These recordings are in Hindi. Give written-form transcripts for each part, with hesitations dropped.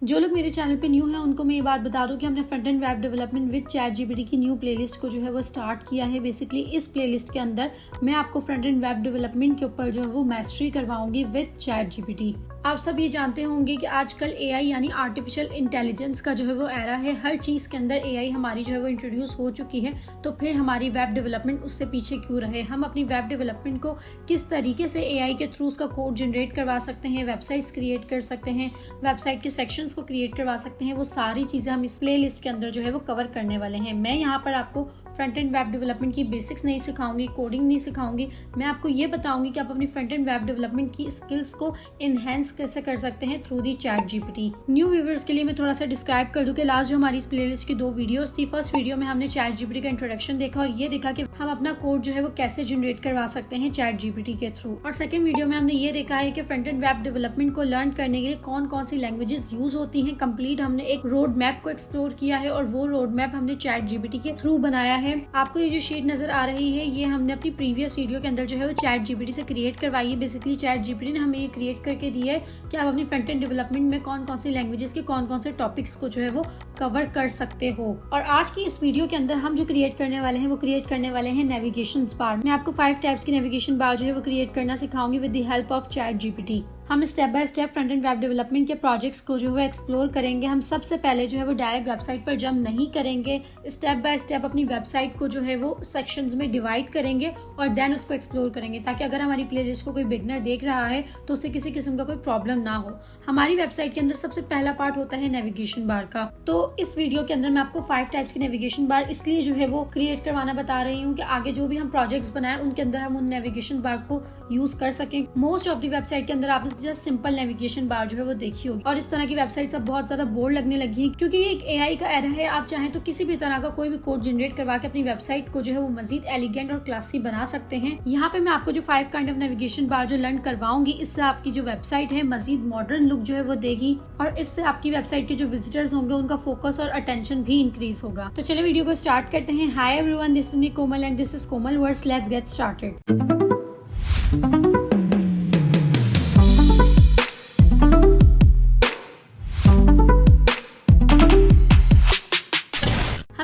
जो लोग मेरे चैनल पे न्यू हैं उनको मैं ये बात बता दूं कि हमने front end web development with chat GPT की न्यू प्लेलिस्ट को जो है वो स्टार्ट किया है। बेसिकली इस प्लेलिस्ट के अंदर मैं आपको फ्रंट एंड वेब डेवलपमेंट के ऊपर जो है वो मैस्टरी करवाऊंगी विद चैट जीपीटी। आप सब ये जानते होंगे कि आजकल एआई यानी आर्टिफिशियल इंटेलिजेंस का जो है वो एरा है। हर चीज के अंदर एआई हमारी जो है वो इंट्रोड्यूस हो चुकी है, तो फिर हमारी वेब डेवलपमेंट उससे पीछे क्यों रहे। हम अपनी वेब डेवलपमेंट को किस तरीके से एआई के थ्रू उसका कोड जनरेट करवा सकते हैं, वेबसाइट्स क्रिएट कर सकते हैं, वेबसाइट के सेक्शंस को क्रिएट करवा सकते हैं, वो सारी चीजें हम इस प्ले लिस्ट के अंदर जो है वो कवर करने वाले हैं। मैं यहाँ पर आपको फ्रंट एंड वेब डेवलपमेंट की बेसिक्स नहीं सिखाऊंगी, कोडिंग नहीं सिखाऊंगी। मैं आपको ये बताऊंगी कि आप अपनी फ्रंट एंड वेब डेवलपमेंट की स्किल्स को एनहेंस कैसे कर सकते हैं through the chat GPT. New viewers के लिए मैं थोड़ा सा डिस्क्राइब कर दूं कि लास्ट जो हमारी इस प्लेलिस्ट की 2 वीडियोस थी, फर्स्ट वीडियो में हमने चैट जीपीटी का इंट्रोडक्शन देखा और ये देखा कि हम अपना कोड जो है वो कैसे जनरेट करवा सकते हैं चैट जीपीटी के थ्रू। और सेकंड वीडियो में हमने ये देखा है कि फ्रंट एंड वेब डेवलपमेंट को लर्न करने के लिए कौन कौन सी लैंग्वेजेस यूज होती हैं। कंप्लीट हमने एक रोड मैप को एक्सप्लोर किया है और वो रोड मैप हमने चैट जीपीटी के थ्रू बनाया है। आपको ये जो शीट नजर आ रही है ये हमने अपनी प्रीवियस वीडियो के अंदर जो है वो चैट जीपीटी से क्रिएट करवाई है। बेसिकली चैट जीपीटी ने हमें ये क्रिएट करके दी है कि आप अपनी फ्रंट एंड डेवलपमेंट में कौन कौन सी लैंग्वेजेस के कौन कौन से टॉपिक्स को जो है वो कवर कर सकते हो। और आज की इस वीडियो के अंदर हम जो क्रिएट करने वाले हैं वो क्रिएट करने वाले हैं नेविगेशन बार। मैं आपको 5 टाइप्स की नेविगेशन बार जो है वो क्रिएट करना सिखाऊंगी with the help of chat GPT. हम step by step front end web development के प्रोजेक्ट्स को जो है एक्सप्लोर करेंगे। हम सबसे पहले जो है वो डायरेक्ट वेबसाइट पर जंप नहीं करेंगे, स्टेप बाय स्टेप अपनी वेबसाइट को जो है वो सेक्शंस में डिवाइड करेंगे और देन उसको एक्सप्लोर करेंगे, ताकि अगर हमारी प्लेलिस्ट को कोई बिगनर देख रहा है तो उसे किसी किस्म का कोई प्रॉब्लम ना हो। हमारी वेबसाइट के अंदर सबसे पहला पार्ट होता है नेविगेशन बार का। तो इस वीडियो के अंदर मैं आपको 5 टाइप्स की नेविगेशन बार इसलिए जो है वो क्रिएट करवाना बता रही हूँ कि आगे जो भी हम प्रोजेक्ट्स बनाए उनके अंदर हम उन नेविगेशन बार को यूज कर सकें। मोस्ट ऑफ द वेबसाइट के अंदर आपने जस्ट सिंपल नेविगेशन बार जो है वो देखी होगी और इस तरह की वेबसाइट्स अब बहुत ज्यादा बोर लगने लगी है, क्योंकि ये एक एआई का एरा है। आप चाहें तो किसी भी तरह का कोई भी कोड जनरेट करवा के अपनी वेबसाइट को जो है वो मजीद एलिगेंट और क्लासी बना सकते हैं। यहाँ पे मैं आपको जो 5 काइंड ऑफ नेविगेशन बार जो लर्न करवाऊंगी, इससे आपकी जो वेबसाइट है मजीद मॉडर्न लुक जो है वो देगी और इससे आपकी वेबसाइट के जो विजिटर्स होंगे उनका फोकस और अटेंशन भी इंक्रीज होगा। तो चलिए वीडियो को स्टार्ट करते हैं। Hi everyone, this is me Komal and this is Komal words. Let's get started.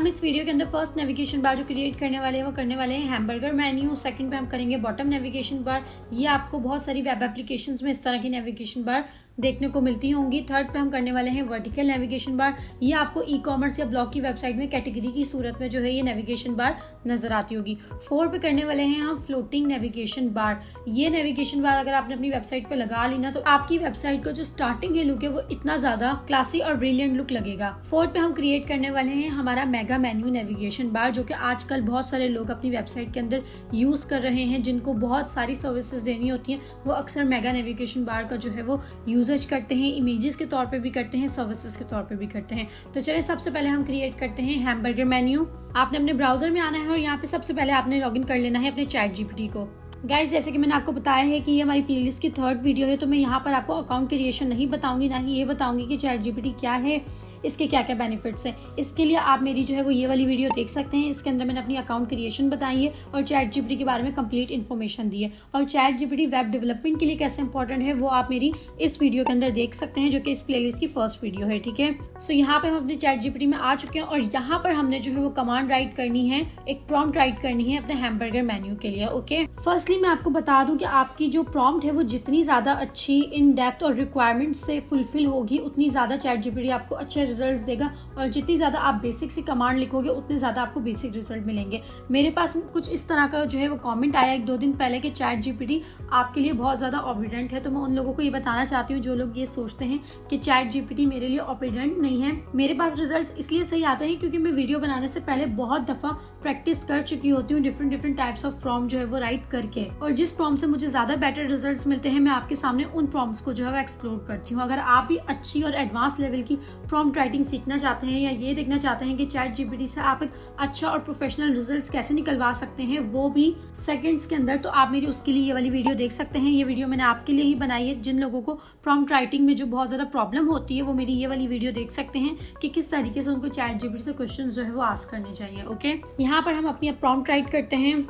इस वीडियो के अंदर फर्स्ट नेविगेशन बार जो क्रिएट करने वाले हैं वो करने वाले हैं हैमबर्गर मेन्यू। सेकंड पे हम करेंगे बॉटम नेविगेशन बार। ये आपको बहुत सारी वेब एप्लीकेशंस में इस तरह की नेविगेशन बार देखने को मिलती होंगी। थर्ड पे हम करने वाले हैं वर्टिकल नेविगेशन बार। ये आपको ई कॉमर्स या ब्लॉग की वेबसाइट में कैटेगरी की सूरत में जो है ये नेविगेशन बार नजर आती होगी। 4 पे करने वाले हैं हम फ्लोटिंग नेविगेशन बार। ये नेविगेशन बार अगर आपने अपनी वेबसाइट पे लगा ली ना तो आपकी वेबसाइट का जो स्टार्टिंग है लुक है वो इतना ज्यादा क्लासी और ब्रिलियंट लुक लगेगा। 4 पे हम क्रिएट करने वाले हैं हमारा मेगा मेन्यू नेविगेशन बार, जो कि आजकल बहुत सारे लोग अपनी वेबसाइट के अंदर यूज कर रहे हैं, जिनको बहुत सारी सर्विसेज देनी होती हैं। वो अक्सर मेगा नेविगेशन बार का जो है वो यूजेज करते हैं, इमेजेस के तौर पे भी करते हैं, सर्विसेज के तौर पे भी करते हैं। तो चलिए सबसे पहले हम क्रिएट करते हैं हैमबर्गर मेन्यू। आपने अपने ब्राउजर में आना है और यहाँ पे सबसे पहले आपने लॉगिन कर लेना है अपने चैट जीपीटी को। गाइज, जैसे कि मैंने आपको बताया है कि ये हमारी प्लेलिस्ट की 3rd वीडियो है, तो मैं यहाँ पर आपको अकाउंट क्रिएशन नहीं बताऊंगी, ना ही ये बताऊंगी कि चैट जीपीटी क्या है, इसके क्या क्या बेनिफिट्स हैं। इसके लिए आप मेरी जो है वो ये वाली वीडियो देख सकते हैं। इसके अंदर मैंने अपनी अकाउंट क्रिएशन बताई है और चैट जीपीटी के बारे में कंप्लीट इन्फॉर्मेशन दी है। और चैट जीपीटी वेब डेवलपमेंट के लिए कैसे इंपॉर्टेंट है वो आप मेरी इस वीडियो के अंदर देख सकते हैं, जो कि इस प्लेलिस्ट की 1st वीडियो है। ठीक है, सो यहाँ पे हम अपने चैट जीपीटी में आ चुके हैं और यहाँ पर हमने जो है वो कमांड राइट करनी है, एक प्रॉम्प्ट राइट करनी है अपने हैमबर्गर मेन्यू के लिए। ओके, फर्स्टली मैं आपको बता दूं कि आपकी जो प्रॉम्प्ट है वो जितनी ज्यादा अच्छी, इन डेप्थ और रिक्वायरमेंट से फुलफिल होगी, उतनी ज्यादा चैट जीपीटी आपको अच्छे रिजल्ट देगा। और जितनी ज्यादा आप बेसिक सी कमांड लिखोगे उतने ज्यादा आपको बेसिक रिजल्ट मिलेंगे। मेरे पास कुछ इस तरह का जो है वो कमेंट आया 1-2 दिन पहले कि चैट जीपीटी आपके लिए बहुत ज्यादा ओबीडेंट है। तो मैं उन लोगों को ये बताना चाहती हूँ जो लोग ये सोचते हैं कि चैट जीपीटी मेरे लिए ओबीडेंट नहीं है। मेरे पास रिजल्ट इसलिए सही आते हैं क्योंकि मैं वीडियो बनाने से पहले बहुत दफा प्रैक्टिस कर चुकी होती हूँ डिफरेंट टाइप्स ऑफ प्रॉम्प्ट जो है वो राइट करके। और जिस प्रॉम्प्ट से मुझे ज्यादा बेटर रिजल्ट्स मिलते हैं मैं आपके सामने उन प्रॉम्प्ट्स को जो है वो एक्सप्लोर करती हूँ। अगर आप भी अच्छी और एडवांस लेवल की प्रॉम्प्ट राइटिंग सीखना चाहते हैं या ये देखना चाहते हैं कि चैट जीपीटी से आप एक अच्छा और प्रोफेशनल रिजल्ट्स कैसे निकलवा सकते हैं, वो भी सेकंड्स के अंदर, तो आप मेरी उसके लिए ये वाली वीडियो देख सकते हैं। ये वीडियो मैंने आपके लिए ही बनाई है। जिन लोगों को प्रॉम्प्ट राइटिंग में जो बहुत ज्यादा प्रॉब्लम होती है वो मेरी ये वाली वीडियो देख सकते हैं कि किस तरीके से उनको चैट जीपीटी से क्वेश्चन जो है वो आस्क करने चाहिए। ओके, यहाँ पर हम अपनी प्रॉम्प्ट राइट करते हैं।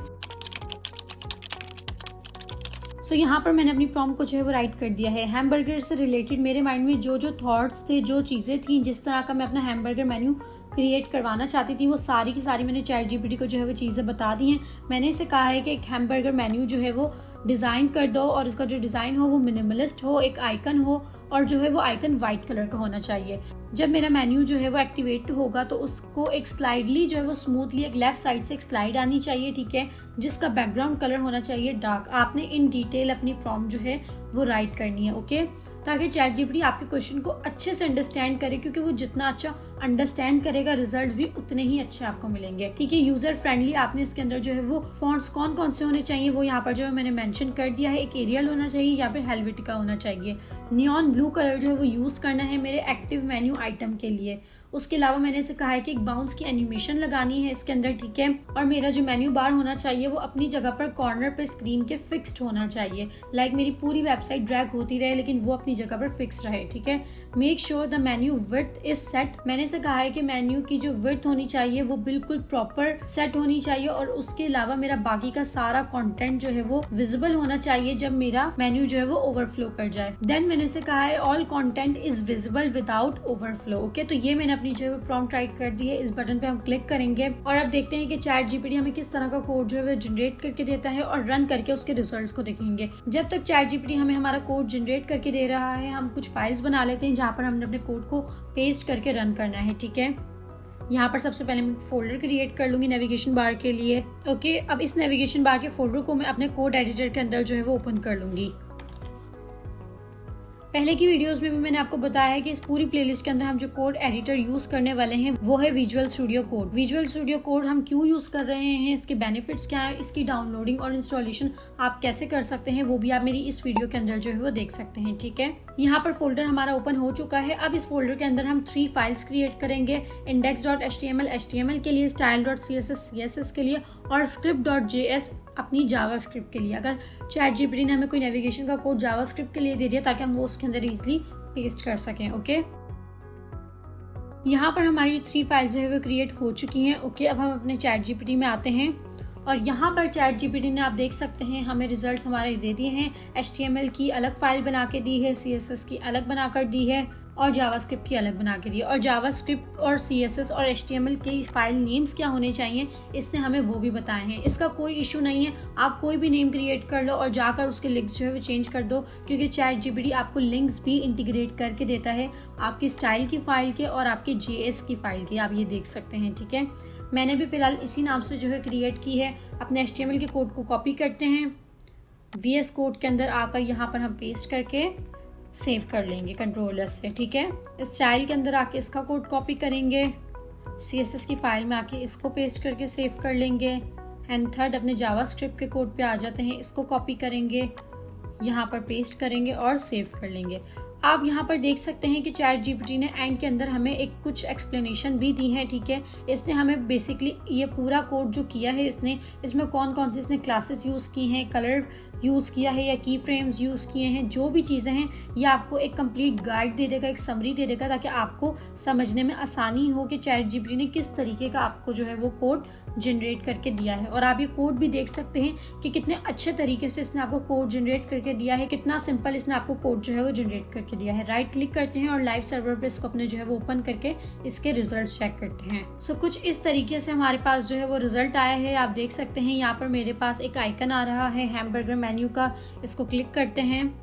सो यहाँ पर मैंने अपनी प्रॉम्प्ट को जो है वो राइट कर दिया है। हैमबर्गर से रिलेटेड मेरे माइंड में जो जो थॉट्स थे, जो चीज़ें थी, जिस तरह का मैं अपना हैमबर्गर मेन्यू क्रिएट करवाना चाहती थी, वो सारी की सारी मैंने चैट जीपीटी को जो है वो चीज़ें बता दी हैं। मैंने इसे कहा है कि एक हैमबर्गर मेन्यू जो है वो डिज़ाइन कर दो और उसका जो डिज़ाइन हो वो मिनिमलिस्ट हो, एक आइकन हो और जो है वो आइकन वाइट कलर का होना चाहिए। जब मेरा मेन्यू जो है वो एक्टिवेट होगा तो उसको एक स्लाइडली जो है वो स्मूथली एक लेफ्ट साइड से एक स्लाइड आनी चाहिए, ठीक है, जिसका बैकग्राउंड कलर होना चाहिए डार्क। आपने इन डिटेल अपनी प्रॉम्प्ट जो है वो राइट करनी है, ओके, ताकि चैट जीपीटी आपके क्वेश्चन को अच्छे से अंडरस्टैंड करे, क्योंकि वो जितना अच्छा अंडरस्टैंड करेगा रिजल्ट भी उतने ही अच्छे आपको मिलेंगे, ठीक है। यूजर फ्रेंडली आपने इसके अंदर जो है वो फॉन्ट्स कौन कौन से होने चाहिए वो यहाँ पर जो है मैंने मेंशन कर दिया है। एक एरियल होना चाहिए या फिर हेल्वेटिका होना चाहिए। नियॉन ब्लू कलर जो है वो यूज करना है मेरे एक्टिव मेन्यू आइटम के लिए। उसके अलावा मैंने इसे कहा है कि एक बाउंस की एनिमेशन लगानी है इसके अंदर, ठीक है। और मेरा जो मेन्यू बार होना चाहिए वो अपनी जगह पर कॉर्नर पे स्क्रीन के फिक्स्ड होना चाहिए। लाइक मेरी पूरी वेबसाइट ड्रैग होती रहे लेकिन वो अपनी जगह पर फिक्स्ड रहे, ठीक है। Make sure the menu width is set. मैंने इसे कहा है कि मेन्यू की जो विड्थ होनी चाहिए वो बिल्कुल प्रॉपर सेट होनी चाहिए और उसके अलावा मेरा बाकी का सारा कंटेंट जो है वो विजिबल होना चाहिए जब मेरा मेन्यू जो है वो ओवरफ्लो कर जाए। देन मैंने इसे कहा है all content is visible without overflow, okay. तो ये मैंने अपनी जो है प्रॉम्प्ट राइट कर दी है। इस बटन पे हम क्लिक करेंगे और अब देखते हैं कि चैट जीपीटी हमें किस तरह का कोड जो है वो जनरेट करके देता है और रन करके उसके रिजल्ट्स को देखेंगे। जब तक चैट जीपीटी हमें हमारा कोड जनरेट करके दे रहा है हम कुछ फाइल्स बना लेते हैं जहाँ पर हमने अपने कोड को पेस्ट करके रन करना है, ठीक है। यहाँ पर सबसे पहले मैं फोल्डर क्रिएट कर लूंगी नेविगेशन बार के लिए, ओके। अब इस नेविगेशन बार के फोल्डर को मैं अपने कोड एडिटर के अंदर जो है वो ओपन कर लूंगी। पहले की वीडियोस में भी मैंने आपको बताया है कि इस पूरी प्लेलिस्ट के अंदर हम जो कोड एडिटर यूज करने वाले हैं वो है visual studio code. Visual studio code हम क्यों यूज कर रहे हैं, इसके बेनिफिट्स क्या है, इसकी डाउनलोडिंग और इंस्टॉलेशन आप कैसे कर सकते हैं, वो भी आप मेरी इस वीडियो के अंदर जो है वो देख सकते हैं, ठीक है। यहाँ पर फोल्डर हमारा ओपन हो चुका है। अब इस फोल्डर के अंदर हम 3 फाइल्स क्रिएट करेंगे, index.html HTML के लिए, style.css CSS के लिए और script.js अपनी जावास्क्रिप्ट के लिए। अगर चैट जीपीटी ने हमें कोई नेविगेशन का कोड जावास्क्रिप्ट के लिए दे दिया ताकि हम वो उसके अंदर इजीली पेस्ट कर सकें, ओके। यहाँ पर हमारी 3 फाइल्स जो है वो क्रिएट हो चुकी हैं, ओके। अब हम अपने चैट जीपीटी में आते हैं और यहाँ पर चैट जीपीटी ने आप देख सकते हैं हमें रिजल्ट्स हमारे दे दिए हैं। HTML की अलग फाइल बना के दी है, CSS की अलग बनाकर दी है और जावास्क्रिप्ट की अलग बना के दी है। और जावास्क्रिप्ट और CSS और HTML के फाइल नेम्स क्या होने चाहिए इसने हमें वो भी बताए हैं। इसका कोई इशू नहीं है, आप कोई भी नेम क्रिएट कर लो और जाकर उसके लिंक्स जो है वो चेंज कर दो, क्योंकि चैट जीपीटी आपको लिंक्स भी इंटीग्रेट करके देता है आपकी स्टाइल की फाइल के और आपके JS की फाइल के। आप ये देख सकते हैं, ठीक है। मैंने भी फिलहाल इसी नाम से जो है क्रिएट की है। अपने HTML के कोड को कॉपी करते हैं, VS कोड के अंदर आकर यहाँ पर हम पेस्ट करके सेव कर लेंगे कंट्रोलर से, ठीक है। स्टाइल के अंदर आके इसका कोड कॉपी करेंगे, CSS की फाइल में आके इसको पेस्ट करके सेव कर लेंगे एंड थर्ड अपने जावास्क्रिप्ट के कोड पे आ जाते हैं, इसको कॉपी करेंगे, यहाँ पर पेस्ट करेंगे और सेव कर लेंगे। आप यहाँ पर देख सकते हैं कि चैट जीपीटी ने एंड के अंदर हमें एक कुछ एक्सप्लेनेशन भी दी है, ठीक है। इसने हमें बेसिकली ये पूरा कोड जो किया है इसने, इसमें कौन कौन से इसने क्लासेस यूज़ की हैं, कलर यूज़ किया है या की फ्रेम्स यूज़ किए हैं, जो भी चीज़ें हैं ये आपको एक कंप्लीट गाइड दे देगा, एक समरी दे देगा, ताकि आपको समझने में आसानी हो कि चैट जीपीटी ने किस तरीके का आपको जो है वो कोड जनरेट करके दिया है। और आप ये कोड भी देख सकते हैं कि कितने अच्छे तरीके से इसने आपको कोड जनरेट करके दिया है, कितना सिंपल इसने आपको कोड जो है वो जनरेट करके दिया है। राइट क्लिक करते हैं और लाइव सर्वर पर इसको अपने जो है वो ओपन करके इसके रिजल्ट चेक करते हैं। सो कुछ इस तरीके से हमारे पास जो है वो रिजल्ट आया है। आप देख सकते हैं यहाँ पर मेरे पास एक आइकन आ रहा है हैमबर्गर मेन्यू का, इसको क्लिक करते हैं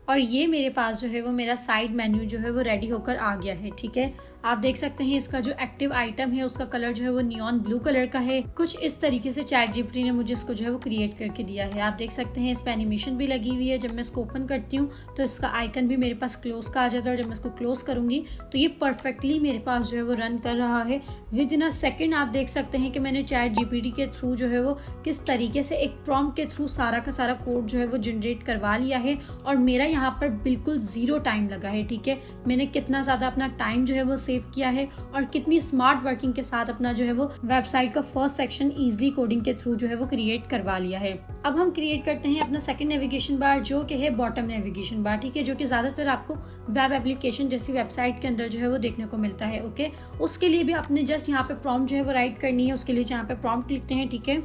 और ये मेरे पास जो है वो मेरा साइड मेन्यू जो है वो रेडी होकर आ गया है, ठीक है। आप देख सकते हैं इसका जो एक्टिव आइटम है उसका कलर जो है वो नियॉन ब्लू कलर का है। कुछ इस तरीके से चैट जीपीटी ने मुझे इसको जो है वो क्रिएट करके दिया है। आप देख सकते हैं इस पे एनिमेशन भी लगी हुई है। जब मैं इसको ओपन करती हूँ तो इसका आइकन भी मेरे पास क्लोज का आ जाता है और जब मैं इसको क्लोज करूंगी तो ये परफेक्टली मेरे पास जो है वो रन कर रहा है विद इन अ सेकेंड। आप देख सकते हैं कि मैंने चैट जीपीटी के थ्रू जो है वो किस तरीके से एक प्रॉम्प्ट के थ्रू सारा का सारा कोड जो है वो जनरेट करवा लिया है और मेरा यहाँ पर बिल्कुल 0 टाइम लगा है, ठीक है। मैंने कितना ज्यादा अपना टाइम जो है वो सेव किया है और कितनी स्मार्ट वर्किंग के साथ अपना जो है वो वेबसाइट का फर्स्ट सेक्शन इजीली कोडिंग के थ्रू जो है वो क्रिएट करवा लिया है। अब हम क्रिएट करते हैं अपना सेकंड नेविगेशन बार जो कि है बॉटम नेविगेशन बार, ठीक है, जो कि ज्यादातर आपको वेब एप्लीकेशन जैसी वेबसाइट के अंदर जो है वो देखने को मिलता है, ओके। उसके लिए भी आपने जस्ट यहाँ पे प्रॉम्प्ट जो है वो राइट करनी है। उसके लिए यहाँ पे प्रॉम्प्ट लिखते हैं, ठीक है।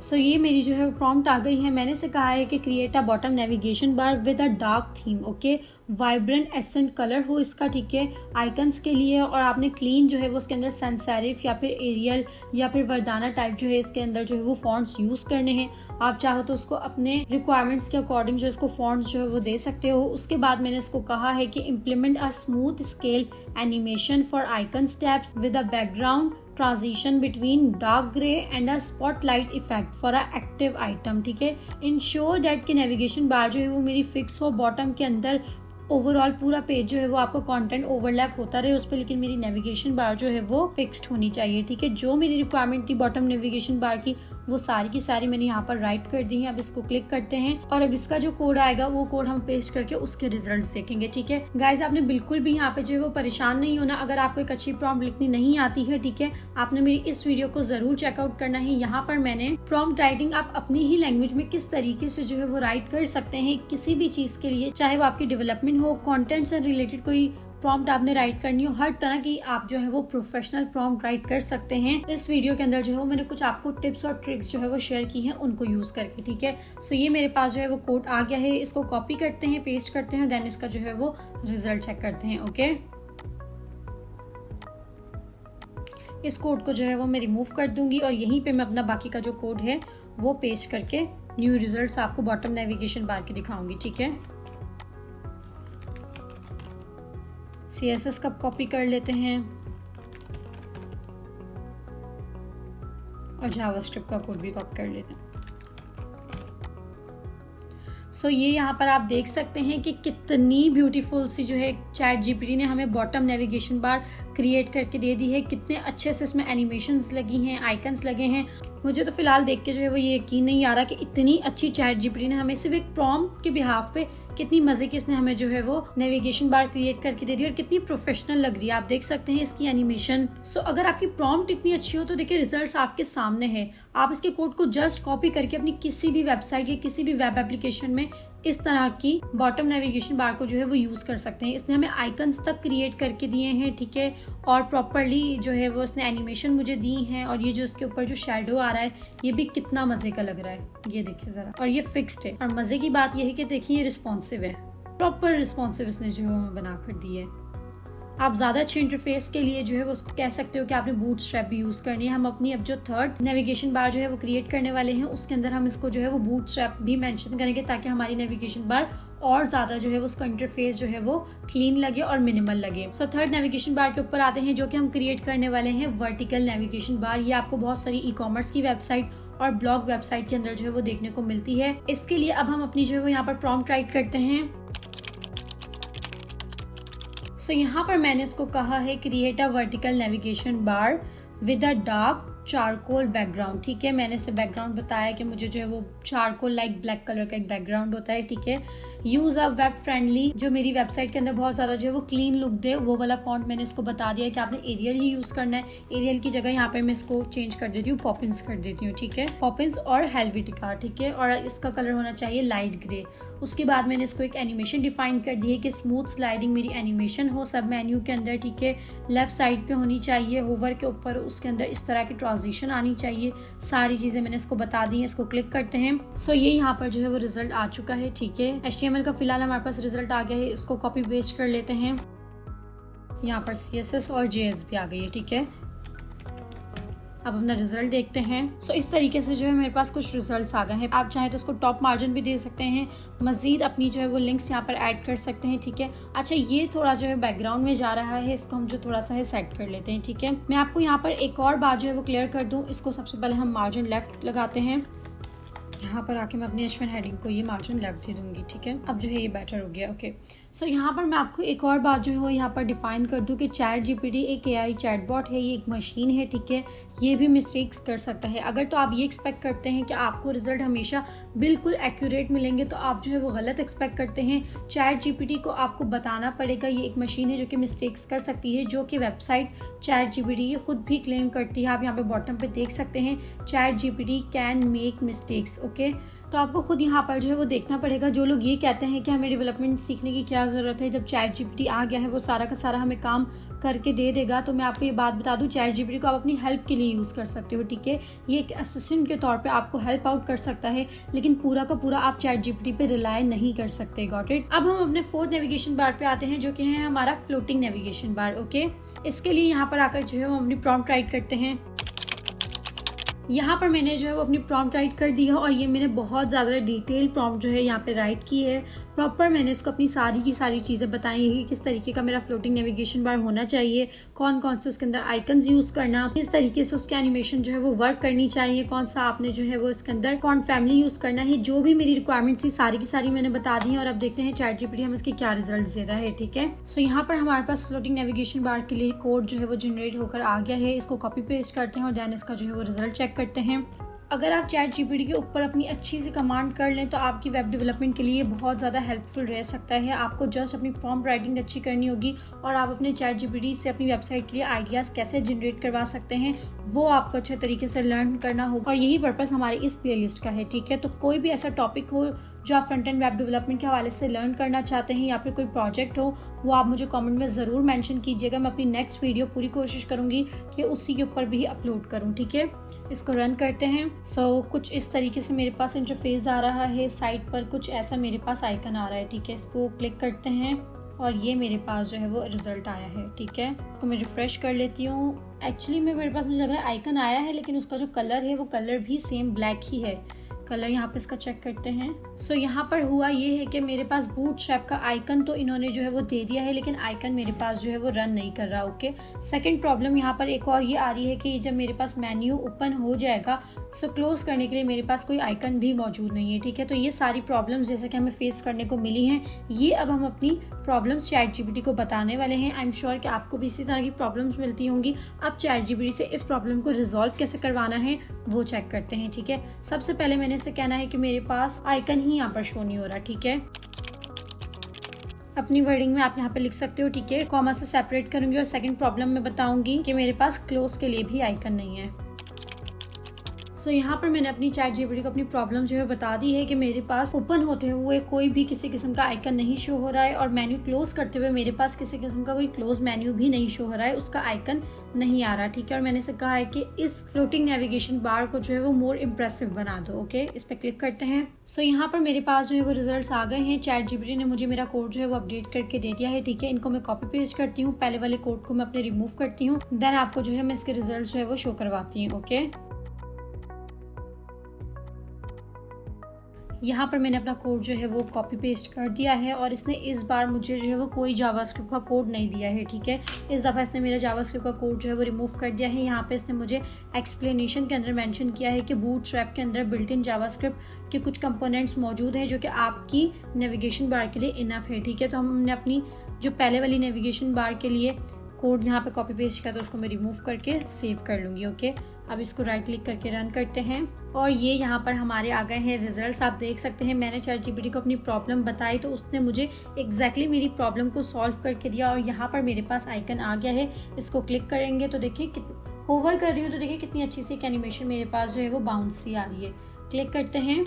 सो ये मेरी जो है प्रॉम्प्ट आ गई है। मैंने इसे कहा है कि create a bottom navigation bar with a dark theme, okay, vibrant accent colour हो इसका, ठीक है, आइकन्स के लिए। और आपने क्लीन जो है वो उसके अंदर सैंस सेरिफ या फिर एरियल या फिर वर्दाना टाइप जो है इसके अंदर जो है वो फॉन्ट्स यूज करने हैं। आप चाहो तो उसको अपने रिक्वायरमेंट्स के अकॉर्डिंग जो इसको फॉन्ट्स जो है वो दे सकते हो। उसके बाद मैंने इसको कहा है कि implement a smooth scale animation for icon steps with a background transition between dark grey and a spotlight effect for a active item, ठीक है। इंश्योर दैट कि नेविगेशन बार जो है वो मेरी फिक्स हो, बॉटम के अंदर ओवरऑल पूरा पेज जो है वो आपको कंटेंट ओवरलैप होता रहे उस पर, लेकिन मेरी नेविगेशन बार जो है वो फिक्स्ड होनी चाहिए, ठीक है। जो मेरी रिक्वायरमेंट थी बॉटम नेविगेशन बार की वो सारी की सारी मैंने यहाँ पर राइट कर दी है। अब इसको क्लिक करते हैं और अब इसका जो कोड आएगा वो कोड हम पेस्ट करके उसके रिजल्ट्स देखेंगे, ठीक है। गाइस आपने बिल्कुल भी यहाँ पे जो है वो परेशान नहीं होना अगर आपको एक अच्छी प्रॉम्प्ट लिखनी नहीं आती है, ठीक है। आपने मेरी इस वीडियो को जरूर चेकआउट करना है। यहाँ पर मैंने प्रॉम्प्ट राइटिंग आप अपनी ही लैंग्वेज में किस तरीके से जो है वो राइट कर सकते हैं किसी भी चीज के लिए, चाहे वो आपकी डेवलपमेंट हो, कंटेंट से रिलेटेड कोई प्रॉम्प्ट आपने राइट करनी हो, हर तरह की आप जो है वो प्रोफेशनल प्रॉम्प्ट राइट कर सकते हैं। इस वीडियो के अंदर जो है मैंने कुछ आपको टिप्स और ट्रिक्स जो है वो शेयर की हैं उनको यूज करके, ठीक है। सो ये मेरे पास जो है वो कोड आ गया है, इसको कॉपी करते हैं, पेस्ट करते हैं, देन इसका जो है वो रिजल्ट चेक करते हैं, ओके। इस कोड को जो है वो मैं रिमूव कर दूंगी और यहीं पे मैं अपना बाकी का जो कोड है वो पेस्ट करके न्यू रिजल्ट्स आपको बॉटम नेविगेशन बार के दिखाऊंगी, ठीक है। CSS का कॉपी कर लेते हैं और जावास्क्रिप्ट का कोड भी कॉपी कर लेते हैं। सो ये यहाँ पर आप देख सकते हैं कि कितनी ब्यूटीफुल सी जो है चैट जीपीटी ने हमें बॉटम नेविगेशन बार क्रिएट करके दे दी है। कितने अच्छे से इसमें एनिमेशंस लगी हैं, आइकन्स लगे हैं। मुझे तो फिलहाल देख के जो है वो ये यकीन नहीं आ रहा कि इतनी अच्छी चैट जीपीटी ने हमें सिर्फ एक प्रॉम्प्ट के बिहाफ पे कितनी मजे की इसने हमें जो है वो नेविगेशन बार क्रिएट करके दे दी और कितनी प्रोफेशनल लग रही है। आप देख सकते हैं इसकी एनिमेशन। सो अगर आपकी प्रॉम्प्ट इतनी अच्छी हो तो देखिए रिजल्ट्स आपके सामने है। आप इसके कोड को जस्ट कॉपी करके अपनी किसी भी वेबसाइट या किसी भी वेब एप्लीकेशन में इस तरह की बॉटम नेविगेशन बार को जो है वो यूज कर सकते हैं। इसने हमें आइकन्स तक क्रिएट करके दिए हैं, ठीक है, और प्रॉपरली जो है वो इसने एनिमेशन मुझे दी है। और ये जो इसके ऊपर जो शैडो आ रहा है ये भी कितना मजे का लग रहा है, ये देखिए जरा। और ये फिक्स्ड है और मजे की बात ये है कि देखिए ये रिस्पॉन्सिव है, प्रॉपर रिस्पॉन्सिव इसने जो है बना कर दी है। आप ज्यादा अच्छे इंटरफेस के लिए जो है वो उसको कह सकते हो कि आपने बूटस्ट्रैप भी यूज करनी है। हम अपनी अब जो थर्ड नेविगेशन बार जो है वो क्रिएट करने वाले हैं उसके अंदर हम इसको जो है वो बूटस्ट्रैप भी मेंशन करेंगे ताकि हमारी नेविगेशन बार और ज्यादा जो है वो उसका इंटरफेस जो है वो क्लीन लगे और मिनिमल लगे। सो थर्ड नेविगेशन बार के ऊपर आते हैं जो कि हम क्रिएट करने वाले हैं वर्टिकल नेविगेशन बार। ये आपको बहुत सारी ई-कॉमर्स की वेबसाइट और ब्लॉग वेबसाइट के अंदर जो है वो देखने को मिलती है। इसके लिए अब हम अपनी जो है वो यहाँ पर प्रॉम्प्ट राइट करते हैं। सो यहाँ पर मैंने इसको कहा है create a vertical navigation bar with a dark charcoal background, ठीक है। मैंने इसे बैकग्राउंड बताया कि मुझे जो है वो चारकोल लाइक ब्लैक कलर का एक बैकग्राउंड होता है, ठीक है। यूज अ वेब फ्रेंडली, जो मेरी वेबसाइट के अंदर बहुत ज्यादा जो है वो क्लीन लुक दे वो वाला फॉन्ट मैंने इसको बता दिया है कि आपने एरियल ही यूज करना है। एरियल की जगह यहाँ पे मैं इसको चेंज कर देती हूँ, पॉपिंस कर देती हूँ, ठीक है, पॉपिंस और हेल्वेटिका, ठीक है। और इसका कलर होना चाहिए लाइट ग्रे। उसके बाद मैंने इसको एक एनिमेशन डिफाइन कर दी है कि स्मूथ स्लाइडिंग मेरी एनिमेशन हो सब मेन्यू के अंदर, ठीक है। लेफ्ट साइड पे होनी चाहिए, होवर के ऊपर उसके अंदर इस तरह की ट्रांजिशन आनी चाहिए। सारी चीजें मैंने इसको बता दी है। इसको क्लिक करते हैं। सो ये यहाँ पर जो है वो रिजल्ट आ चुका है, ठीक है। HTML का फिलहाल हमारे पास रिजल्ट आ गया है, इसको कॉपी पेस्ट कर लेते हैं। यहाँ पर CSS और JS भी आ गई है, ठीक है। अब अपना रिजल्ट देखते हैं। सो इस तरीके से जो है मेरे पास कुछ रिजल्ट्स आ गए हैं। आप चाहे तो इसको टॉप मार्जिन भी दे सकते हैं, मजीद अपनी जो है वो लिंक्स यहाँ पर ऐड कर सकते हैं, ठीक है। अच्छा ये थोड़ा जो है बैकग्राउंड में जा रहा है, इसको हम जो थोड़ा सा है सेट कर लेते हैं, ठीक है। मैं आपको यहाँ पर एक और बात जो है वो क्लियर कर दूँ। इसको सबसे पहले हम मार्जिन लेफ्ट लगाते हैं। यहाँ पर आके मैं अपनी H1 हेडिंग को ये मार्जिन लेफ्ट दे दूंगी, ठीक है। अब जो है ये बेटर हो गया, ओके। सो यहाँ पर मैं आपको एक और बात जो है वो यहाँ पर डिफाइन कर दूँ कि चैट जीपीटी एक AI चैटबॉट है, ये एक मशीन है, ठीक है। ये भी मिस्टेक्स कर सकता है। अगर तो आप ये एक्सपेक्ट करते हैं कि आपको रिजल्ट हमेशा बिल्कुल एक्यूरेट मिलेंगे तो आप जो है वो गलत एक्सपेक्ट करते हैं। चैट जीपीटी को आपको बताना पड़ेगा ये एक मशीन है जो कि मिस्टेक्स कर सकती है, जो कि वेबसाइट चैट जीपीटी ये खुद भी क्लेम करती है। आप यहाँ पे बॉटम पे देख सकते हैं chat GPT can make mistakes, okay. तो आपको खुद यहाँ पर जो है वो देखना पड़ेगा। जो लोग ये कहते हैं कि हमें डेवलपमेंट सीखने की क्या ज़रूरत है, जब चैट जीपीटी आ गया है वो सारा का सारा हमें काम करके दे देगा। तो मैं आपको ये बात बता दूं, चैट जीपीटी को आप अपनी हेल्प के लिए यूज़ कर सकते हो, ठीक है। ये एक असिस्टेंट के तौर पे आपको हेल्प आउट कर सकता है, लेकिन पूरा का पूरा आप चैट जीपीटी पे रिलाय नहीं कर सकते। Got it. अब हम अपने फोर्थ नेविगेशन बार पे आते हैं, जो कि है हमारा फ्लोटिंग नेविगेशन बार। ओके, इसके लिए यहाँ पर आकर जो है हम अपनी प्रॉम्प्ट राइट करते हैं। यहाँ पर मैंने जो है वो अपनी प्रॉम्प्ट राइट कर दी है, और ये मैंने बहुत ज़्यादा डिटेल प्रॉम्प्ट जो है यहाँ पे राइट की है। प्रॉपर मैंने इसको अपनी सारी की सारी चीज़ें बताई है कि किस तरीके का मेरा फ्लोटिंग नेविगेशन बार होना चाहिए, कौन कौन से उसके अंदर आइकन्स यूज़ करना, किस तरीके से उसकी एनिमेशन जो है वो वर्क करनी चाहिए, कौन सा आपने जो है वो इसके अंदर फॉन्ट फैमिली यूज़ करना है। जो भी मेरी रिक्वायरमेंट्स थी सारी की सारी मैंने बता दी है, और अब देखते हैं चैट जीपीटी हमें इसके क्या रिजल्ट देता है, ठीक है। सो यहाँ पर हमारे पास फ्लोटिंग नेविगेशन बार के लिए कोड जो है वो जनरेट होकर आ गया है। इसको कॉपी पेस्ट करते हैं और देन इसका जो है वो रिजल्ट चेक करते हैं। अगर आप चैट जीपीटी के ऊपर अपनी अच्छी सी कमांड कर लें तो आपकी वेब डेवलपमेंट के लिए बहुत ज़्यादा हेल्पफुल रह सकता है। आपको जस्ट अपनी प्रॉम्प्ट राइटिंग अच्छी करनी होगी, और आप अपने चैट जीपीटी से अपनी वेबसाइट के लिए आइडियाज़ कैसे जनरेट करवा सकते हैं वो आपको अच्छे तरीके से लर्न करना होगा, और यही पर्पज़ हमारी इस प्लेलिस्ट का है, ठीक है। तो कोई भी ऐसा टॉपिक हो जो आप फ्रंट एंड वेब डेवलपमेंट के हवाले से लर्न करना चाहते हैं, या फिर कोई प्रोजेक्ट हो, वो आप मुझे कमेंट में ज़रूर मेंशन कीजिएगा। मैं अपनी नेक्स्ट वीडियो पूरी कोशिश करूँगी कि उसी के ऊपर भी अपलोड करूँ, ठीक है। इसको रन करते हैं। सो कुछ इस तरीके से मेरे पास इंटरफेस आ रहा है। साइट पर कुछ ऐसा मेरे पास आइकन आ रहा है, ठीक है। इसको क्लिक करते हैं और ये मेरे पास जो है वो रिजल्ट आया है, ठीक है। तो मैं रिफ्रेश कर लेती हूँ। एक्चुअली मेरे पास मुझे लग रहा है आइकन आया है, लेकिन उसका जो कलर है वो कलर भी सेम ब्लैक ही है। कलर यहाँ पे इसका चेक करते हैं। सो यहाँ पर हुआ ये है कि मेरे पास बूटस्ट्रैप का आइकन तो इन्होंने जो है वो दे दिया है, लेकिन आइकन मेरे पास जो है वो रन नहीं कर रहा। ओके, सेकंड प्रॉब्लम यहाँ पर एक और ये आ रही है कि जब मेरे पास मेन्यू ओपन हो जाएगा, सो क्लोज करने के लिए मेरे पास कोई आइकन भी मौजूद नहीं है, ठीक है। तो ये सारी प्रॉब्लम्स जैसे कि हमें फेस करने को मिली हैं, ये अब हम अपनी प्रॉब्लम्स चैट जीपीटी को बताने वाले हैं। आई एम श्योर कि आपको भी इसी तरह की प्रॉब्लम्स मिलती होंगी। अब चैट जीपीटी से इस प्रॉब्लम को रिजॉल्व कैसे करवाना है वो चेक करते हैं, ठीक है। सबसे पहले मैंने इसे कहना है कि मेरे पास आइकन ही यहाँ पर शो नहीं हो रहा, ठीक है। अपनी वर्डिंग में आप यहाँ पे लिख सकते हो, ठीक है। कॉमा से सेपरेट करूंगी, और सेकंड प्रॉब्लम में बताऊंगी कि मेरे पास क्लोज के लिए भी आइकन नहीं है। सो यहाँ पर मैंने अपनी चैट जीपीटी को अपनी प्रॉब्लम जो है बता दी है कि मेरे पास ओपन होते हुए कोई भी किसी किस्म का आइकन नहीं शो हो रहा है, और मेन्यू क्लोज करते हुए मेरे पास किसी किस्म का कोई क्लोज मेन्यू भी नहीं शो हो रहा है, उसका आइकन नहीं आ रहा, ठीक है। और मैंने इसे कहा है कि इस फ्लोटिंग नेविगेशन बार को जो है वो मोर इम्प्रेसिव बना दो। ओके, इस पर क्लिक करते हैं। सो यहाँ पर मेरे पास जो है वो रिजल्ट्स आ गए हैं। चैट जीपीटी ने मुझे मेरा कोड जो है वो अपडेट करके दे दिया है, ठीक है। इनको मैं कॉपी पेस्ट करती हूँ, पहले वाले कोड को मैं अपने रिमूव करती हूँ, देन आपको जो है मैं इसके रिजल्ट जो है वो शो करवाती हूँ। ओके, यहाँ पर मैंने अपना कोड जो है वो कॉपी पेस्ट कर दिया है, और इसने इस बार मुझे जो है वो कोई जावास्क्रिप्ट का कोड नहीं दिया है, ठीक है। इस दफ़ा इसने मेरा जावास्क्रिप्ट का कोड जो है वो रिमूव कर दिया है। यहाँ पे इसने मुझे एक्सप्लेनेशन के अंदर मेंशन किया है कि बूटस्ट्रैप के अंदर बिल्ट इन जावास्क्रिप्ट के कुछ कंपोनेंट्स मौजूद हैं जो कि आपकी नेविगेशन बार के लिए इनफ है, ठीक है। तो हमने अपनी जो पहले वाली नेविगेशन बार के लिए कोड यहाँ पे कॉपी पेस्ट किया, तो उसको मैं रिमूव करके सेव कर लूँगी। ओके, अब इसको राइट क्लिक करके रन करते हैं, और ये यहाँ पर हमारे आ गए हैं रिजल्ट्स। आप देख सकते हैं मैंने चैट जीपीटी को अपनी प्रॉब्लम बताई तो उसने मुझे एग्जैक्टली मेरी प्रॉब्लम को सॉल्व करके दिया, और यहाँ पर मेरे पास आइकन आ गया है। इसको क्लिक करेंगे तो देखिए होवर कर रही हूँ तो देखिए कितनी अच्छी सी एनिमेशन मेरे पास जो है वो बाउंस सी आ रही है। क्लिक करते हैं,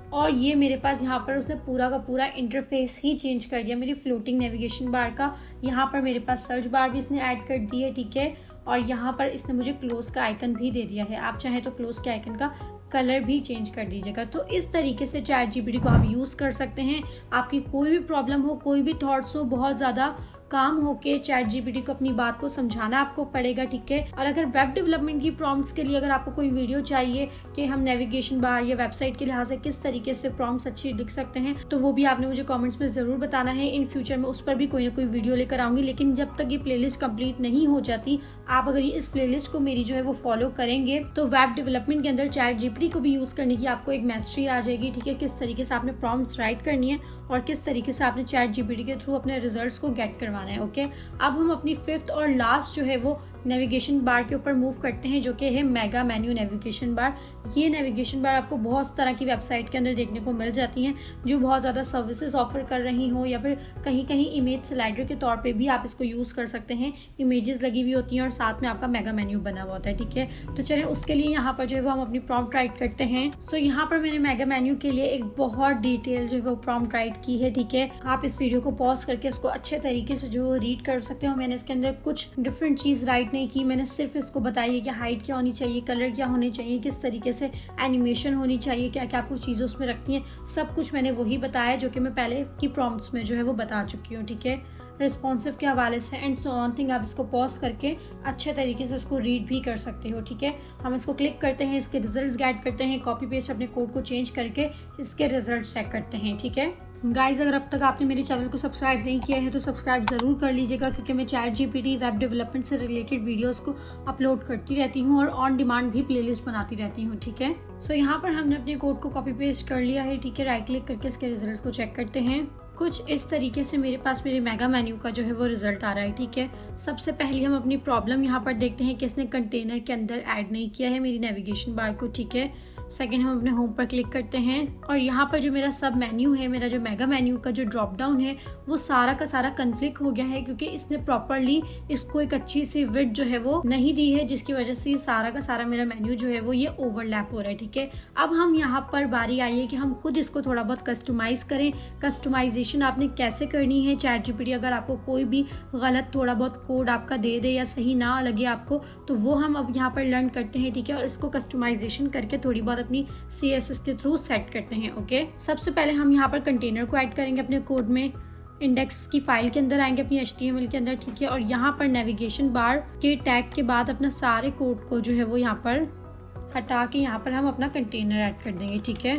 और ये मेरे पास यहाँ पर उसने पूरा का पूरा इंटरफेस ही चेंज कर दिया मेरी फ्लोटिंग नेविगेशन बार का। यहाँ पर मेरे पास सर्च बार भी इसने ऐड कर दी है, ठीक है। और यहाँ पर इसने मुझे क्लोज का आइकन भी दे दिया है। आप चाहें तो क्लोज के आइकन का कलर भी चेंज कर दीजिएगा। तो इस तरीके से चैट जीपीटी को आप यूज़ कर सकते हैं। आपकी कोई भी प्रॉब्लम हो, कोई भी थॉट्स हो, बहुत ज़्यादा काम होके चैट जीपीटी को अपनी बात को समझाना आपको पड़ेगा, ठीक है। और अगर वेब डेवलपमेंट की प्रॉम्प्ट्स के लिए अगर आपको कोई वीडियो चाहिए कि हम नेविगेशन बार या वेबसाइट के लिहाज से किस तरीके से प्रॉम्प्ट्स अच्छी लिख सकते हैं, तो वो भी आपने मुझे कमेंट्स में ज़रूर बताना है। इन फ्यूचर में उस पर भी कोई ना कोई वीडियो लेकर आऊंगी, लेकिन जब तक ये प्लेलिस्ट कंप्लीट नहीं हो जाती, आप अगर ये इस प्लेलिस्ट को मेरी जो है वो फॉलो करेंगे तो वेब डेवलपमेंट के अंदर चैट जीपीटी को भी यूज़ करने की आपको एक मैस्ट्री आ जाएगी, ठीक है। किस तरीके से आपने प्रॉम्प्ट्स राइट करनी है और किस तरीके से आपने चैट जीपीटी के थ्रू अपने रिजल्ट्स को गेट करवाना है। ओके, अब हम अपनी फिफ्थ और लास्ट जो है वो नेविगेशन बार के ऊपर मूव करते हैं जो कि है मेगा मेन्यू नेविगेशन बार। ये नेविगेशन बार आपको बहुत तरह की वेबसाइट के अंदर देखने को मिल जाती हैं जो बहुत ज़्यादा सर्विसेज ऑफर कर रही हो, या फिर कहीं कहीं इमेज स्लाइडर के तौर पे भी आप इसको यूज़ कर सकते हैं। इमेजेस लगी हुई होती हैं और साथ में आपका मेगा मेन्यू बना हुआ होता है, ठीक है। तो चलिए उसके लिए यहाँ पर जो है वो हम अपनी प्रॉम्प्ट राइट करते हैं। सो यहाँ पर मैंने मेगा मेन्यू के लिए एक बहुत डिटेल जो है वो प्रॉम्प्ट राइट की है, ठीक है। आप इस वीडियो को पॉज करके इसको अच्छे तरीके से जो रीड कर सकते हो। मैंने इसके अंदर कुछ डिफरेंट चीज राइट नहीं की, मैंने सिर्फ इसको बताई है कि हाइट क्या होनी चाहिए, कलर क्या होने चाहिए, किस तरीके से एनिमेशन होनी चाहिए, क्या क्या आपको चीजें उसमें रखनी है, सब कुछ मैंने वही बताया जो कि मैं पहले की प्रॉम्प्ट्स में जो है वो बता चुकी हूँ, ठीक है। रिस्पॉन्सिव के हवाले से एंड सो ऑन थिंग आप इसको पॉज करके अच्छे तरीके से इसको रीड भी कर सकते हो, ठीक है। हम इसको क्लिक करते हैं, इसके रिजल्ट्स गेट करते हैं, कॉपी पेस्ट अपने कोड को चेंज करके इसके रिजल्ट्स चेक करते हैं, ठीक है। गाइज अगर अब तक आपने मेरे चैनल को सब्सक्राइब नहीं किया है तो सब्सक्राइब ज़रूर कर लीजिएगा, क्योंकि मैं ChatGPT वेब डेवलपमेंट से रिलेटेड वीडियोस को अपलोड करती रहती हूँ और ऑन डिमांड भी प्लेलिस्ट बनाती रहती हूँ, ठीक है। सो यहाँ पर हमने अपने कोड को कॉपी पेस्ट कर लिया है, ठीक है। राइट क्लिक करके इसके रिजल्ट को चेक करते हैं। कुछ इस तरीके से मेरे पास मेरे मेगा मेन्यू का जो है वो रिजल्ट आ रहा है, ठीक है। सबसे पहले हम अपनी प्रॉब्लम यहाँ पर देखते हैं कि इसने कंटेनर के अंदर ऐड नहीं किया है मेरी नेविगेशन बार को, ठीक है। सेकंड हम अपने होम पर क्लिक करते हैं और यहाँ पर जो मेरा सब मेन्यू है, मेरा जो मेगा मेन्यू का जो ड्रॉप डाउन है वो सारा का सारा कन्फ्लिक्ट हो गया है, क्योंकि इसने प्रॉपरली इसको एक अच्छी सी विड्थ जो है वो नहीं दी है, जिसकी वजह से ये सारा का सारा मेरा मेन्यू जो है वो ये ओवरलैप हो रहा है, ठीक है। अब हम यहाँ पर बारी आई है कि हम खुद इसको थोड़ा बहुत कस्टमाइज करें। कस्टमाइजेशन आपने कैसे करनी है, ChatGPT अगर आपको कोई भी गलत थोड़ा बहुत कोड आपका दे दे या सही ना लगे आपको, तो वो हम अब यहाँ पर लर्न करते हैं, ठीक है। और इसको कस्टमाइजेशन करके थोड़ी बहुत अपनी CSS के थ्रू सेट करते हैं, ओके। सबसे पहले हम यहाँ पर कंटेनर को ऐड करेंगे अपने कोड में। इंडेक्स की फाइल के अंदर आएंगे अपनी HTML के अंदर, ठीक है। और यहाँ पर नेविगेशन बार के टैग के बाद अपना सारे कोड को जो है वो यहाँ पर हटा के यहाँ पर हम अपना कंटेनर ऐड कर देंगे, ठीक है।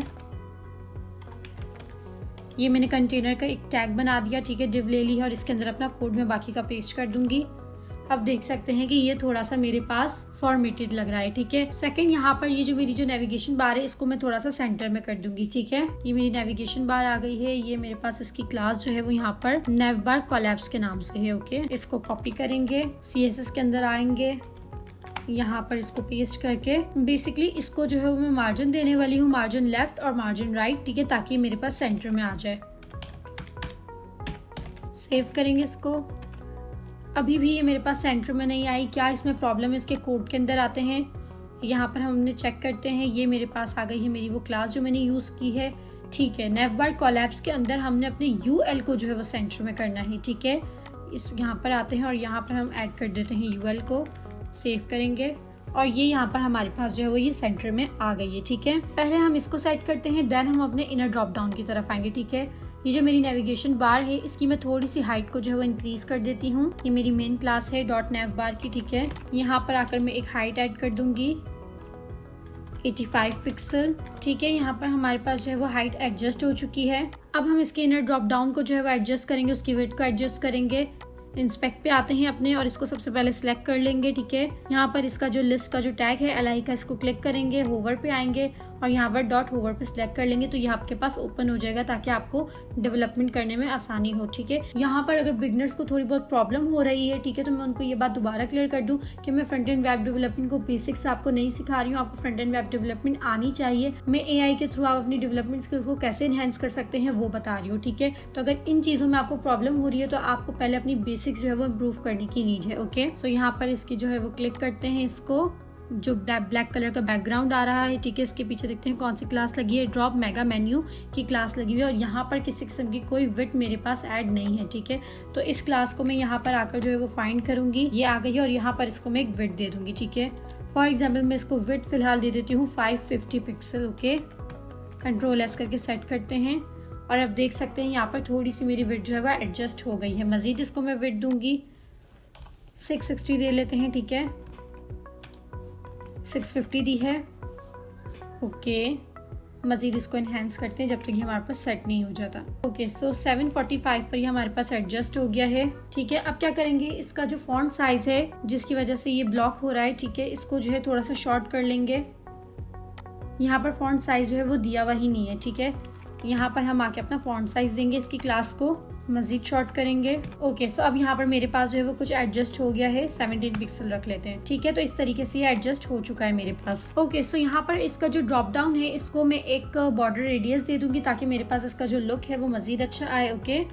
ये मैंने कंटेनर का एक टैग बना दिया, ठीक है, डिव ले ली है और इसके अंदर अपना कोड में बाकी का पेस्ट कर दूंगी। अब देख सकते हैं कि ये थोड़ा सा मेरे पास फॉर्मेटेड लग रहा है, ठीक है। सेकंड यहाँ पर ये जो मेरी जो नेविगेशन बार है इसको मैं थोड़ा सा सेंटर में कर दूंगी, ठीक है। ये मेरी नेविगेशन बार आ गई है। ये मेरे पास इसकी क्लास जो है वो यहाँ पर नेव बार कोलैप्स के नाम से है, ओके। इसको कॉपी करेंगे, CSS के अंदर आएंगे, यहाँ पर इसको पेस्ट करके बेसिकली इसको जो है वो मैं मार्जिन देने वाली हूँ, मार्जिन लेफ्ट और मार्जिन राइट, ठीक है, ताकि मेरे पास सेंटर में आ जाए। सेव करेंगे इसको। अभी भी ये मेरे पास सेंटर में नहीं आई, क्या इसमें प्रॉब्लम है? इसके कोड के अंदर आते हैं, यहाँ पर हमने चेक करते हैं। ये मेरे पास आ गई है मेरी वो क्लास जो मैंने यूज की है, ठीक है। नेव बार कोलैप्स के अंदर हमने अपने UL को जो है वो सेंटर में करना है, ठीक है। इस यहाँ पर आते हैं और यहाँ पर हम ऐड कर देते हैं UL को, सेव करेंगे और ये यहाँ पर हमारे पास जो है वो ये सेंटर में आ गई है, ठीक है। पहले हम इसको सेट करते हैं, देन हम अपने इनर ड्रॉप डाउन की तरफ आएंगे, ठीक है। ये जो मेरी नेविगेशन बार है इसकी मैं थोड़ी सी हाइट को जो है वो इंक्रीज कर देती हूँ। ये मेरी मेन क्लास है .nav बार की, ठीक है। यहाँ पर आकर मैं एक हाइट ऐड कर दूंगी 85 पिक्सल, ठीक है। यहाँ पर हमारे पास जो है वो हाइट एडजस्ट हो चुकी है। अब हम इसके इनर ड्रॉप डाउन को जो है वो एडजस्ट करेंगे, उसकी विड्थ को एडजस्ट करेंगे। इंस्पेक्ट पे आते हैं अपने और इसको सबसे पहले सिलेक्ट कर लेंगे, ठीक है। यहाँ पर इसका जो लिस्ट का जो टैग है LI का, इसको क्लिक करेंगे, होवर पे आएंगे और यहाँ पर डॉट होवर पे सिलेक्ट कर लेंगे, तो ये आपके पास ओपन हो जाएगा ताकि आपको डेवलपमेंट करने में आसानी हो, ठीक है। यहाँ पर अगर बिगनर्स को थोड़ी बहुत प्रॉब्लम हो रही है, ठीक है, तो मैं उनको ये बात दोबारा क्लियर कर दूं कि मैं फ्रंट एंड वेब डेवलपमेंट को बेसिक्स आपको नहीं सिखा रही हूँ। आपको फ्रंट एंड वेब डेवलपमेंट आनी चाहिए। मैं AI के थ्रू आप अपनी डेवलपमेंट स्किल्स को कैसे इनहेंस कर सकते हैं वो बता रही हूँ, ठीक है। तो अगर इन चीजों में आपको प्रॉब्लम हो रही है तो आपको पहले अपनी बेसिक्स जो है वो इम्प्रूव करने की नीड है, ओके। सो यहाँ पर इसकी जो है वो क्लिक करते हैं, इसको जो ब्लैक कलर का बैकग्राउंड आ रहा है, ठीक है। इसके पीछे देखते हैं कौन सी क्लास लगी है, ड्रॉप मेगा मेन्यू की क्लास लगी हुई है और यहाँ पर किसी किस्म की कोई विड्थ मेरे पास ऐड नहीं है, ठीक है। तो इस क्लास को मैं यहाँ पर आकर जो है वो फाइंड करूंगी, ये आ गई है और यहाँ पर इसको मैं एक विड्थ दे दूंगी, ठीक है। फॉर एग्जाम्पल मैं इसको विड्थ फिलहाल दे देती हूँ 550 पिक्सल, ओके। Ctrl+S करके सेट करते हैं और अब देख सकते हैं यहाँ पर थोड़ी सी मेरी विड्थ जो है वो एडजस्ट हो गई है। मजीद इसको मैं विड्थ दूंगी 660 दे लेते हैं, ठीक है। 650 दी है, ओके। मजीद इसको इनहेंस करते हैं जब तक ये हमारे पास सेट नहीं हो जाता, ओके। सो 745 पर ये हमारे पास एडजस्ट हो गया है, ठीक है। अब क्या करेंगे, इसका जो फॉन्ट साइज है जिसकी वजह से ये ब्लॉक हो रहा है, ठीक है, इसको जो है थोड़ा सा शॉर्ट कर लेंगे। यहाँ पर फॉन्ट साइज जो है वो दिया हुआ ही नहीं है, ठीक है। यहाँ पर हम आके अपना फॉन्ट साइज देंगे, इसकी क्लास को मजीद शॉर्ट करेंगे। ओके सो अब यहाँ पर मेरे पास जो है वो कुछ एडजस्ट हो गया है, 17 पिक्सल रख लेते हैं। ठीक है, तो इस तरीके से ये एडजस्ट हो चुका है मेरे पास। ओके सो यहाँ पर इसका जो ड्रॉप डाउन है इसको मैं एक बॉर्डर रेडियस दे दूंगी ताकि मेरे पास इसका जो लुक है वो मजीद अच्छा आए। ओके,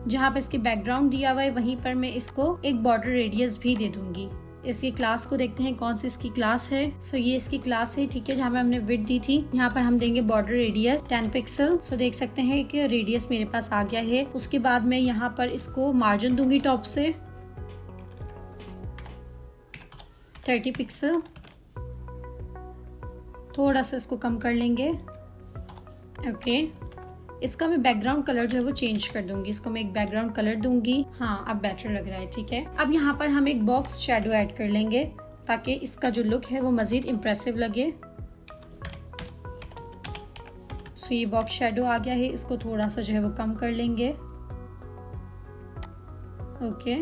जहाँ पे इसकी बैकग्राउंड दिया हुआ है वहीं पर मैं इसको एक बॉर्डर रेडियस भी दे दूंगी। इसकी क्लास को देखते हैं कौन सी इसकी क्लास है। सो ये इसकी क्लास है। ठीक है, जहाँ पे हमने विड्थ दी थी यहाँ पर हम देंगे बॉर्डर रेडियस 10 पिक्सल। सो देख सकते हैं कि रेडियस मेरे पास आ गया है। उसके बाद मैं यहाँ पर इसको मार्जिन दूंगी टॉप से 30 पिक्सल। थोड़ा सा इसको कम कर लेंगे। ओके, इसका मैं बैकग्राउंड कलर जो है वो चेंज कर दूंगी। इसको मैं एक बैकग्राउंड कलर दूंगी। हाँ, अब बेटर लग रहा है। ठीक है, अब यहाँ पर हम एक बॉक्स शेडो ऐड कर लेंगे ताकि इसका जो लुक है वो मजीद इम्प्रेसिव लगे। सो ये बॉक्स शेडो आ गया है, इसको थोड़ा सा जो है वो कम कर लेंगे। ओके,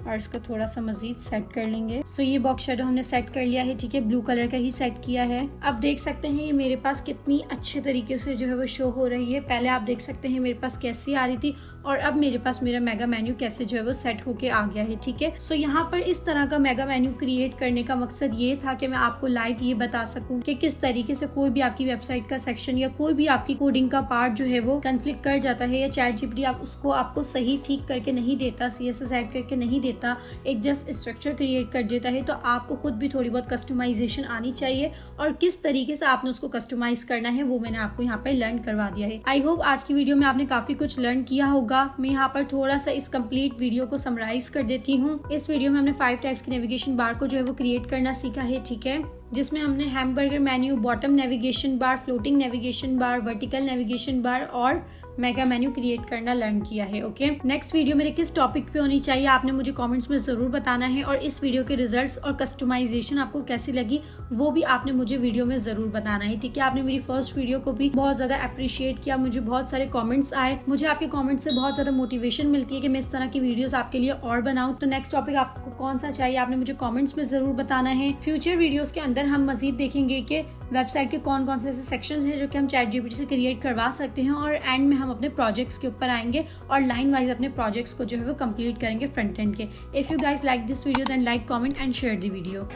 और इसको थोड़ा सा मजीद सेट कर लेंगे। सो ये बॉक्स शेडो हमने सेट कर लिया है। ठीक है, ब्लू कलर का ही सेट किया है। अब देख सकते हैं ये मेरे पास कितनी अच्छे तरीके से जो है वो शो हो रही है। पहले आप देख सकते हैं मेरे पास कैसी आ रही थी और अब मेरे पास मेरा मेगा मेन्यू कैसे जो है वो सेट होके आ गया है। ठीक है, सो यहाँ पर इस तरह का मेगा मेन्यू क्रिएट करने का मकसद ये था कि मैं आपको लाइव ये बता सकूं कि किस तरीके से कोई भी आपकी वेबसाइट का सेक्शन या कोई भी आपकी कोडिंग का पार्ट जो है वो कन्फ्लिक्ट कर जाता है या चैट जीपीटी आप उसको आपको सही ठीक करके नहीं देता, CSS ऐड करके नहीं देता, एक जस्ट स्ट्रक्चर क्रिएट कर देता है। तो आपको खुद भी थोड़ी बहुत कस्टमाइजेशन आनी चाहिए और किस तरीके से आपने उसको कस्टमाइज करना है वो मैंने आपको यहाँ पर लर्न करवा दिया है। आई होप आज की वीडियो में आपने काफी कुछ लर्न किया होगा। मैं यहाँ पर थोड़ा सा इस कंप्लीट वीडियो को समराइज कर देती हूँ। इस वीडियो में हमने 5 टाइप्स के नेविगेशन बार को जो है वो क्रिएट करना सीखा है। ठीक है, जिसमें हमने हैमबर्गर मेन्यू, बॉटम नेविगेशन बार, floating navigation bar, vertical navigation bar और मेगा मेन्यू क्रिएट करना लर्न किया है। ओके, नेक्स्ट वीडियो मेरे किस टॉपिक पे होनी चाहिए आपने मुझे कमेंट्स में जरूर बताना है और इस वीडियो के रिजल्ट्स और कस्टमाइजेशन आपको कैसी लगी वो भी आपने मुझे वीडियो में जरूर बताना है। ठीक है, आपने मेरी फर्स्ट वीडियो को भी बहुत ज्यादा अप्रिशिएट किया, मुझे बहुत सारे कमेंट्स आए, मुझे आपके कमेंट्स से बहुत ज्यादा मोटिवेशन मिलती है कि मैं इस तरह की वीडियोस आपके लिए और बनाऊं। तो नेक्स्ट टॉपिक आपको कौन सा चाहिए आपने मुझे कमेंट्स में जरूर बताना है। फ्यूचर वीडियोस के अंदर हम मजीद देखेंगे कि वेबसाइट के कौन कौन से ऐसे सेक्शन हैं जो कि हम चैट जीपीटी से क्रिएट करवा सकते हैं और एंड में हम अपने प्रोजेक्ट्स के ऊपर आएंगे और लाइन वाइज अपने प्रोजेक्ट्स को जो है वो कंप्लीट करेंगे फ्रंट एंड के। If you guys like this video then like, comment and share the video.